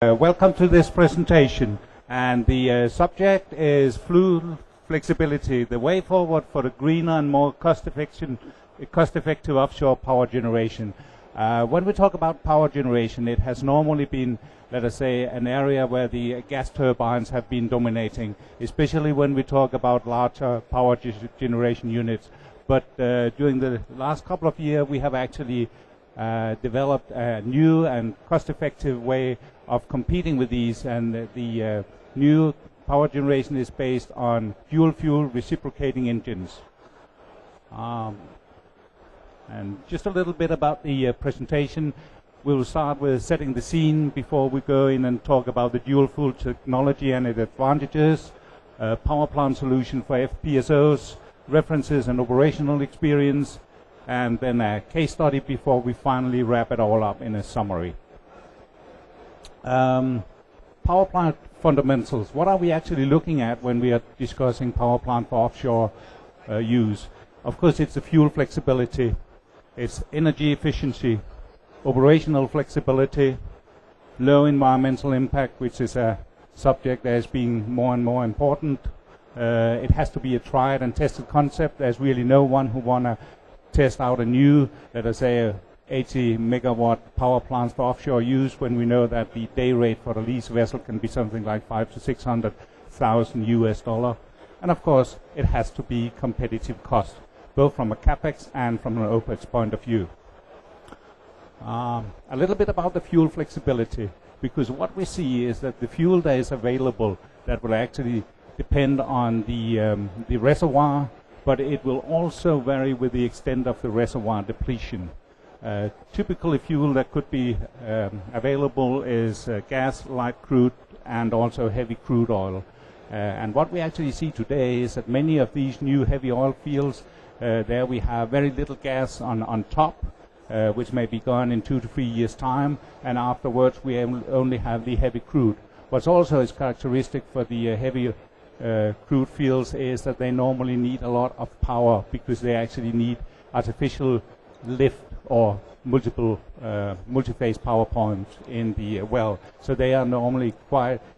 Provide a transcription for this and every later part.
Welcome to this presentation, and the subject is fuel flexibility, the way forward for the greener and more cost-effective offshore power generation. When we talk about power generation, it has normally been, let us say, an area where the gas turbines have been dominating, especially when we talk about larger power generation units. But during the last couple of years, we have actually developed a new and cost-effective way of competing with these, and the new power generation is based on dual-fuel reciprocating engines. And just a little bit about the presentation. We will start with setting the scene before we go in and talk about the dual-fuel technology and its advantages, power plant solution for FPSOs, references and operational experience, and then a case study before we finally wrap it all up in a summary. Power plant fundamentals. What are we actually looking at when we are discussing power plant for offshore use? Of course, it's the fuel flexibility, it's energy efficiency, operational flexibility, low environmental impact, which is a subject that is being more and more important. It has to be a tried and tested concept. There's really no one who want to test out a new, let us say, 80 megawatt power plants for offshore use when we know that the day rate for the lease vessel can be something like $500,000 to $600,000. And of course, it has to be competitive cost, both from a capex and from an opex point of view. A little bit about the fuel flexibility, because what we see is that the fuel that is available that will actually depend on the reservoir, but it will also vary with the extent of the reservoir depletion. Typically, fuel that could be available is gas, light crude, and also heavy crude oil. And what we actually see today is that many of these new heavy oil fields, there we have very little gas on top, which may be gone in 2 to 3 years' time, and afterwards we only have the heavy crude. What's also is characteristic for the heavy crude fields is that they normally need a lot of power because they actually need artificial lift or multi-phase power points in the well. So they are normally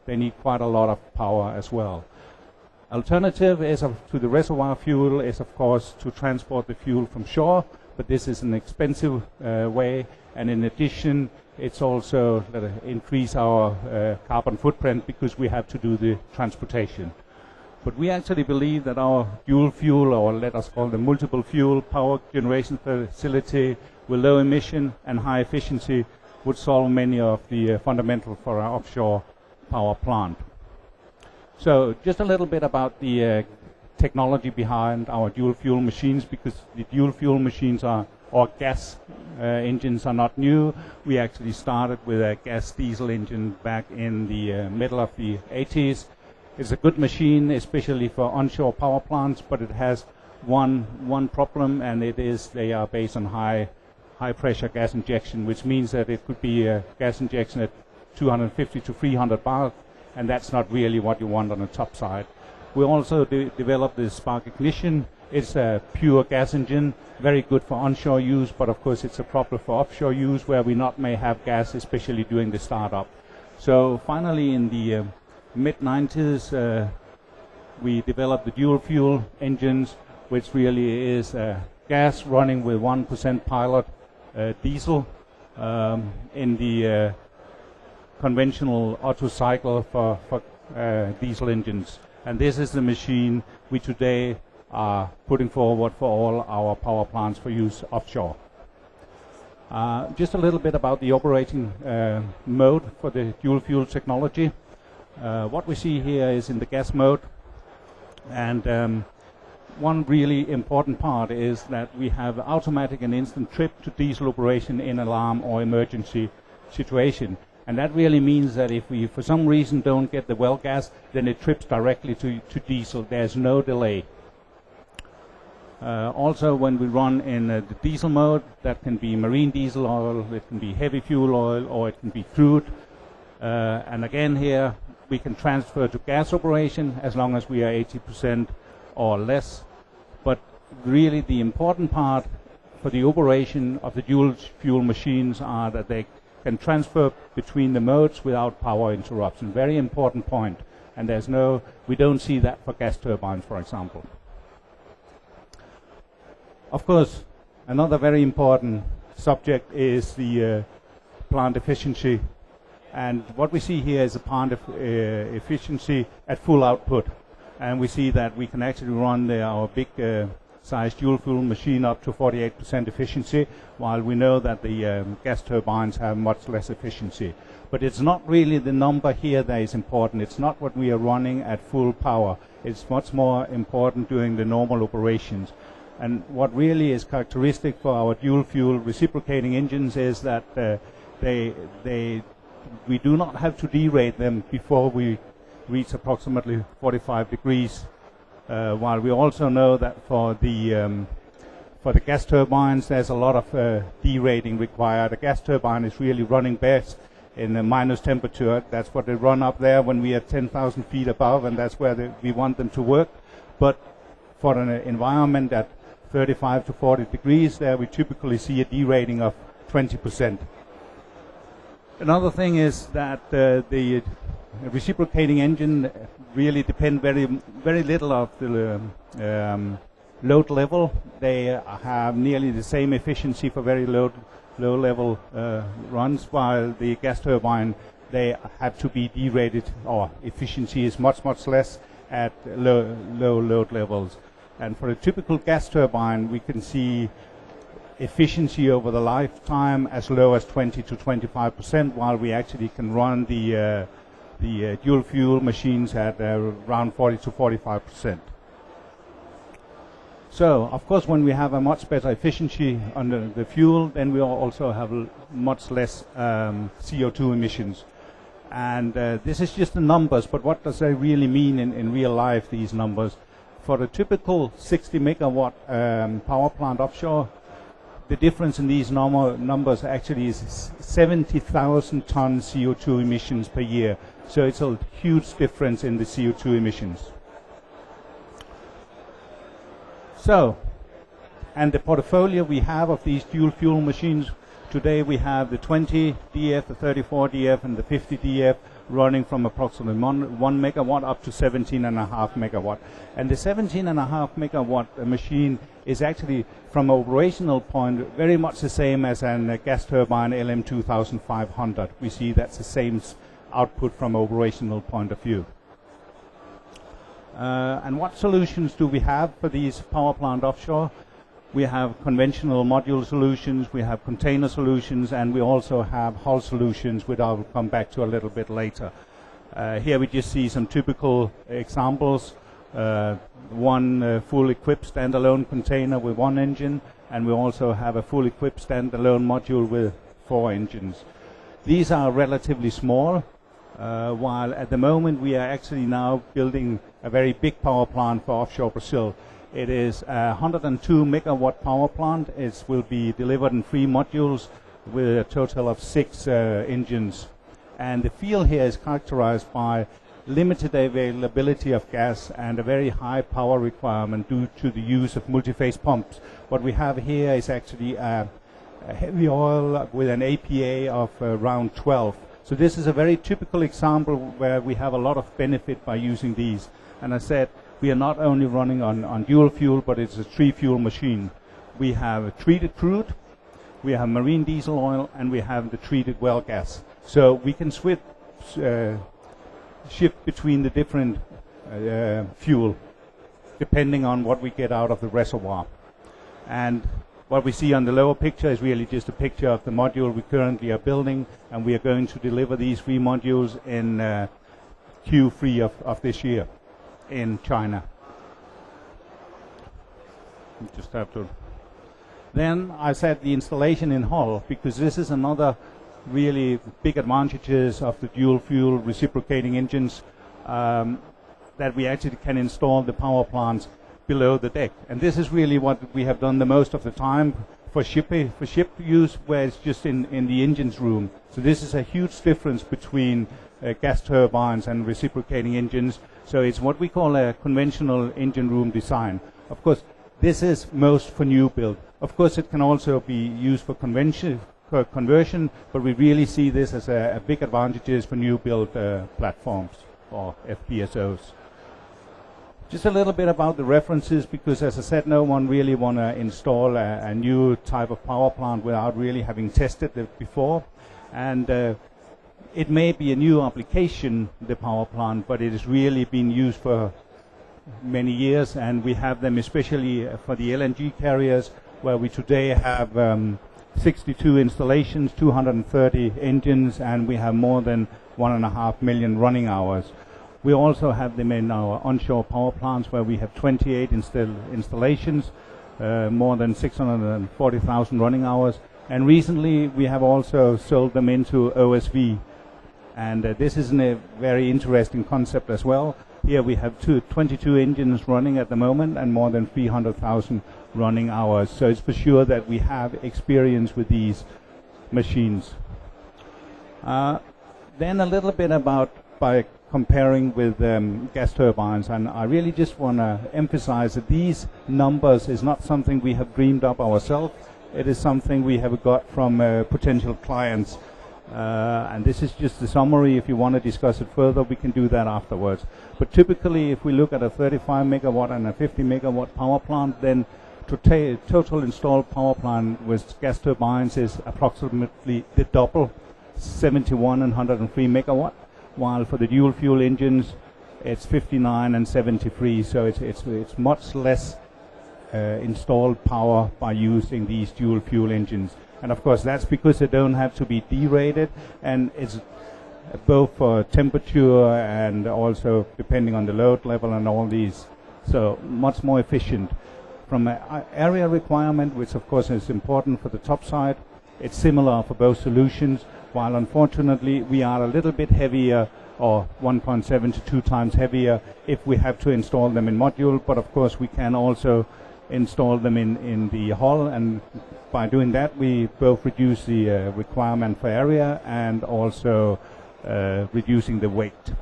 they need quite a lot of power as well. Alternative is to the reservoir fuel is of course to transport the fuel from shore, but this is an expensive way, and in addition it's also increase our carbon footprint because we have to do the transportation. But we actually believe that our dual fuel, or let us call the multiple fuel power generation facility with low emission and high efficiency would solve many of the fundamentals for our offshore power plant. So just a little bit about the technology behind our dual fuel machines, because the dual fuel machines or gas engines are not new. We actually started with a gas diesel engine back in the middle of the 80s. It's a good machine, especially for onshore power plants, but it has one problem, and it is they are based on high pressure gas injection, which means that it could be a gas injection at 250 to 300 bar, and that's not really what you want on the top side. We also developed the spark ignition. It's a pure gas engine, very good for onshore use, but of course it's a problem for offshore use where we not may have gas, especially during the startup. So finally in the mid-90s, we developed the dual fuel engines, which really is gas running with 1% pilot diesel in the conventional Otto cycle for diesel engines. And this is the machine we today are putting forward for all our power plants for use offshore. Just a little bit about the operating mode for the dual fuel technology. What we see here is in the gas mode, and one really important part is that we have automatic and instant trip to diesel operation in alarm or emergency situation. And that really means that if we for some reason don't get the well gas, then it trips directly to diesel. There's no delay. Also when we run in the diesel mode, that can be marine diesel oil, it can be heavy fuel oil, or it can be crude. And again here, we can transfer to gas operation as long as we are 80% or less. But really the important part for the operation of the dual fuel machines are that they can transfer between the modes without power interruption. Very important point. And we don't see that for gas turbines, for example. Of course, another very important subject is the plant efficiency. And what we see here is a plant efficiency at full output. And we see that we can actually run our big size dual fuel machine up to 48% efficiency, while we know that the gas turbines have much less efficiency. But it's not really the number here that is important. It's not what we are running at full power. It's much more important during the normal operations. And what really is characteristic for our dual fuel reciprocating engines is that we do not have to derate them before we reach approximately 45 degrees. While we also know that for the gas turbines, there's a lot of derating required. A gas turbine is really running best in a minus temperature. That's what they run up there when we are 10,000 feet above, and that's where we want them to work. But for an environment at 35 to 40 degrees, there we typically see a derating of 20%. Another thing is that the reciprocating engine really depend very little of the load level. They have nearly the same efficiency for very low level runs, while the gas turbine, they have to be derated, or efficiency is much less at low load levels. And for a typical gas turbine, we can see efficiency over the lifetime as low as 20 to 25%, while we actually can run the dual fuel machines at around 40 to 45%. So, of course, when we have a much better efficiency under the fuel, then we also have much less CO2 emissions. And this is just the numbers, but what does they really mean in real life, these numbers? For a typical 60 megawatt power plant offshore, the difference in these numbers actually is 70,000 tons CO2 emissions per year. So it's a huge difference in the CO2 emissions. So, and the portfolio we have of these dual fuel machines, today we have the 20 DF, the 34 DF, and the 50 DF running from approximately 1 megawatt up to 17.5 megawatt. And the 17.5 megawatt machine is actually, from an operational point, very much the same as a gas turbine LM2500. We see that's the same output from an operational point of view. And what solutions do we have for these power plant offshore? We have conventional module solutions, we have container solutions, and we also have hull solutions, which I will come back to a little bit later. Here we just see some typical examples. One full equipped standalone container with 1 engine, and we also have a full equipped standalone module with 4 engines. These are relatively small, while at the moment we are actually now building a very big power plant for offshore Brazil. It is a 102 megawatt power plant. It will be delivered in 3 modules with a total of 6 engines. And the field here is characterized by limited availability of gas and a very high power requirement due to the use of multi-phase pumps. What we have here is actually a heavy oil with an APA of around 12. So this is a very typical example where we have a lot of benefit by using these. And I said, we are not only running on dual fuel, but it's a 3-fuel machine. We have treated crude, we have marine diesel oil, and we have the treated well gas. So we can shift between the different fuel, depending on what we get out of the reservoir. And what we see on the lower picture is really just a picture of the module we currently are building, and we are going to deliver these 3 modules in Q3 of this year in China. You just have to. Then I said the installation in hull, because this is another really big advantages of the dual fuel reciprocating engines, that we actually can install the power plants below the deck. And this is really what we have done the most of the time for ship use, where it's just in the engine's room. So this is a huge difference between gas turbines and reciprocating engines. So it's what we call a conventional engine room design. Of course, this is most for new build. Of course, it can also be used for conventional conversion, but we really see this as a big advantages for new build platforms or FPSOs. Just a little bit about the references, because as I said, no one really want to install a new type of power plant without really having tested it before. And it may be a new application, the power plant, but it has really been used for many years, and we have them especially for the LNG carriers, where we today have 62 installations, 230 engines, and we have more than 1.5 million running hours. We also have them in our onshore power plants, where we have 28 installations, more than 640,000 running hours. And recently we have also sold them into OSV. And this is a very interesting concept as well. Here we have 22 engines running at the moment and more than 300,000 running hours. So it's for sure that we have experience with these machines. Then a little bit about by comparing with gas turbines, and I really just want to emphasize that these numbers is not something we have dreamed up ourselves. It is something we have got from potential clients, and this is just the summary. If you want to discuss it further, we can do that afterwards. But typically, if we look at a 35 megawatt and a 50 megawatt power plant, then total installed power plant with gas turbines is approximately the double, 71 and 103 megawatt. While for the dual fuel engines, it's 59 and 73, so it's much less installed power by using these dual fuel engines. And of course that's because they don't have to be derated, and it's both for temperature and also depending on the load level and all these, so much more efficient. From an area requirement, which of course is important for the top side, it's similar for both solutions, while unfortunately we are a little bit heavier, or 1.7 to 2 times heavier if we have to install them in module, but of course we can also install them in the hull, and by doing that we both reduce the requirement for area and also reducing the weight.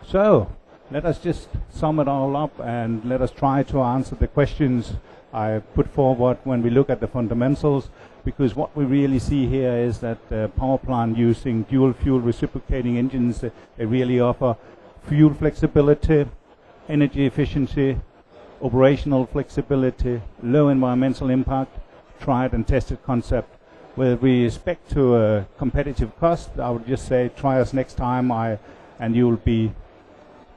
So let us just sum it all up and let us try to answer the questions I put forward when we look at the fundamentals, because what we really see here is that power plant using dual fuel reciprocating engines, they really offer fuel flexibility, energy efficiency, operational flexibility, low environmental impact, tried and tested concept. With respect to competitive cost, I would just say try us next time, and you will be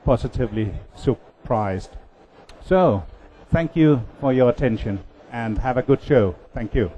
positively surprised. So thank you for your attention and have a good show. Thank you.